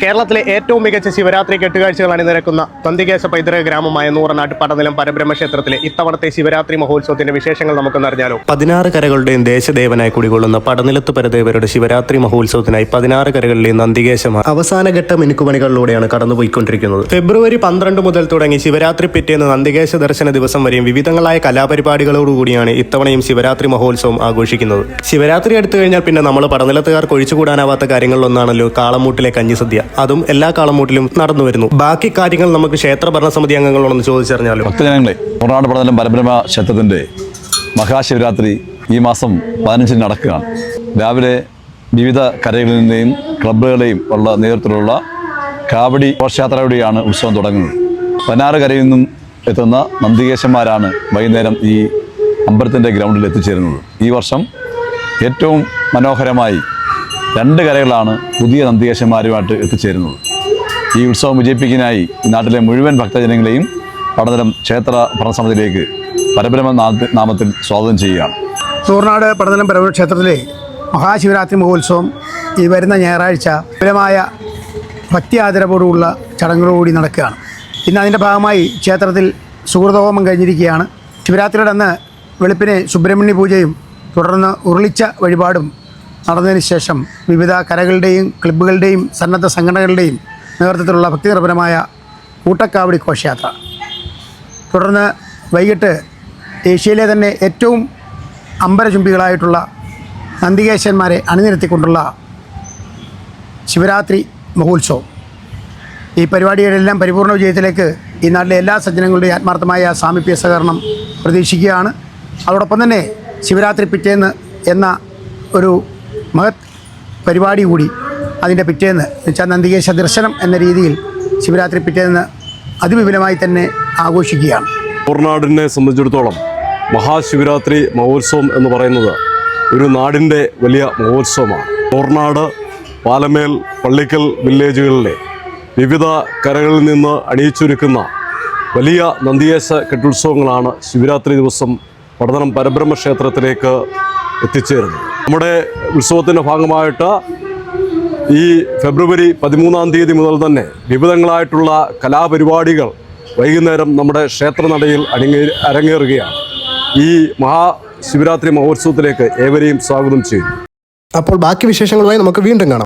കേരളത്തിലെ ഏറ്റവും മികച്ച ശിവരാത്രി കെട്ടുകാഴ്ചകൾ അണിനിരക്കുന്ന നന്ദികേശ പൈതൃക ഗ്രാമമായ നൂറനാട്ട് പടനിലം പരബ്രഹ്മ ക്ഷേത്രത്തിലെ ഇത്തവണത്തെ ശിവരാത്രി മഹോത്സവത്തിന്റെ വിശേഷങ്ങൾ നമുക്കൊന്നറിഞ്ഞാലോ. 16 കരകളുടെയും ദേശദേവനായി കുടികൊള്ളുന്ന പടനിലത്ത് പരദേവരുടെ ശിവരാത്രി മഹോത്സവത്തിനായി 16 കരകളിലെയും നന്ദികേശമാർ അവസാനഘട്ട മിനുക്കുപണികളിലൂടെയാണ് കടന്നുപോയിക്കൊണ്ടിരിക്കുന്നത്. ഫെബ്രുവരി 12 മുതൽ തുടങ്ങി ശിവരാത്രി പിറ്റേന്ന് നന്ദികേശ ദർശന ദിവസം വരെയും വിവിധങ്ങളായ കലാപരിപാടികളോടുകൂടിയാണ് ഇത്തവണയും ശിവരാത്രി മഹോത്സവം ആഘോഷിക്കുന്നത്. ശിവരാത്രി എടുത്തു കഴിഞ്ഞാൽ പിന്നെ നമ്മൾ പടനിലത്തുകാർക്ക് ഒഴിച്ചുകൂടാനാവാത്ത കാര്യങ്ങളിലൊന്നാണല്ലോ കാളമൂട്ടിലെ കഞ്ഞിസദ്യ. അതും എല്ലാ കാളമൂട്ടിലും നടന്നു വരുന്നു. ബാക്കി കാര്യങ്ങൾ നമുക്ക് ക്ഷേത്ര ഭരണസമിതി അംഗങ്ങളോടൊന്ന് ചോദിച്ചറിഞ്ഞാലോ. ഭക്തജനങ്ങളെ, നൂറനാട് പടനിലം പരബ്രഹ്മ ക്ഷേത്രത്തിൻ്റെ മഹാശിവരാത്രി ഈ മാസം 15 നടക്കുകയാണ്. രാവിലെ വിവിധ കരകളിൽ നിന്നെയും ക്ലബ്ബുകളെയും ഉള്ള നേതൃത്വത്തിലുള്ള കാവടി ഘോഷയാത്രയോടെയാണ് ഉത്സവം തുടങ്ങുന്നത്. 16 കരയിൽ നിന്നും എത്തുന്ന നന്ദികേശന്മാരാണ് വൈകുന്നേരം ഈ അമ്പലത്തിൻ്റെ ഗ്രൗണ്ടിൽ എത്തിച്ചേരുന്നത്. ഈ വർഷം ഏറ്റവും മനോഹരമായി 2 കരകളാണ് പുതിയ നന്ദികേശന്മാരുമായിട്ട് എത്തിച്ചേരുന്നത്. ഈ ഉത്സവം വിജയിപ്പിക്കാനായി നാട്ടിലെ മുഴുവൻ ഭക്തജനങ്ങളെയും പടനിലം ക്ഷേത്ര ഭരണസമിതിയിലേക്ക് പരബ്രഹ്മ നാമത്തിൽ സ്വാഗതം ചെയ്യുകയാണ്. നൂറനാട് പടനിലം പരബ്രഹ്മ ക്ഷേത്രത്തിലെ മഹാശിവരാത്രി മഹോത്സവം ഈ വരുന്ന ഞായറാഴ്ച വിപുലമായ ഭക്തി ആദരവോടുള്ള ചടങ്ങുകളോടുകൂടി നടക്കുകയാണ്. ഇന്ന് അതിൻ്റെ ഭാഗമായി ക്ഷേത്രത്തിൽ സുഹൃതഹോമം കഴിഞ്ഞിരിക്കുകയാണ്. ശിവരാത്രിയുടെ അന്ന് വെളുപ്പിനെ സുബ്രഹ്മണ്യ പൂജയും തുടർന്ന് ഉരുളിച്ച വഴിപാടും നടന്നതിന് ശേഷം വിവിധ കരകളുടെയും ക്ലബ്ബുകളുടെയും സന്നദ്ധ സംഘടനകളുടെയും നേതൃത്വത്തിലുള്ള ഭക്തിനിർഭരമായ കൂട്ടക്കാവടി ഘോഷയാത്ര. തുടർന്ന് വൈകിട്ട് ഏഷ്യയിലെ തന്നെ ഏറ്റവും അമ്പരചുംബികളായിട്ടുള്ള നന്ദികേശന്മാരെ അണിനിരത്തിക്കൊണ്ടുള്ള ശിവരാത്രി മഹോത്സവം. ഈ പരിപാടികളെല്ലാം പരിപൂർണ വിജയത്തിലേക്ക് ഈ നാട്ടിലെ എല്ലാ സജ്ജനങ്ങളുടെയും ആത്മാർത്ഥമായ സാമീപ്യ സഹകരണം പ്രതീക്ഷിക്കുകയാണ്. അതോടൊപ്പം തന്നെ ശിവരാത്രി പിറ്റേന്ന് എന്ന ഒരു മഹത് പരിപാടി കൂടി അതിൻ്റെ പിറ്റേന്ന് വെച്ചാൽ നന്ദികേശ ദർശനം എന്ന രീതിയിൽ ശിവരാത്രി പിറ്റേന്ന് അതിവിപുലമായി തന്നെ ആഘോഷിക്കുകയാണ്. നൂറനാടിനെ സംബന്ധിച്ചിടത്തോളം മഹാശിവരാത്രി മഹോത്സവം എന്ന് പറയുന്നത് ഒരു നാടിൻ്റെ വലിയ മഹോത്സവമാണ്. നൂറനാട്, പാലമേൽ, പള്ളിക്കൽ വില്ലേജുകളിലെ വിവിധ കരകളിൽ നിന്ന് അണിയിച്ചൊരുക്കുന്ന വലിയ നന്ദികേശ കെട്ടുത്സവങ്ങളാണ് ശിവരാത്രി ദിവസം പടനിലം പരബ്രഹ്മ ക്ഷേത്രത്തിലേക്ക് എത്തിച്ചേരുന്നത്. നമ്മുടെ ഉത്സവത്തിൻ്റെ ഭാഗമായിട്ട് ഈ ഫെബ്രുവരി 13-ാം തീയതി മുതൽ തന്നെ വിവിധങ്ങളായിട്ടുള്ള കലാപരിപാടികൾ വൈകുന്നേരം നമ്മുടെ ക്ഷേത്രനടയിൽ അരങ്ങേറുകയാണ്. ഈ മഹാശിവരാത്രി മഹോത്സവത്തിലേക്ക് ഏവരെയും സ്വാഗതം ചെയ്യുന്നു. അപ്പോൾ ബാക്കി വിശേഷങ്ങളുമായി നമുക്ക് വീണ്ടും കാണാം.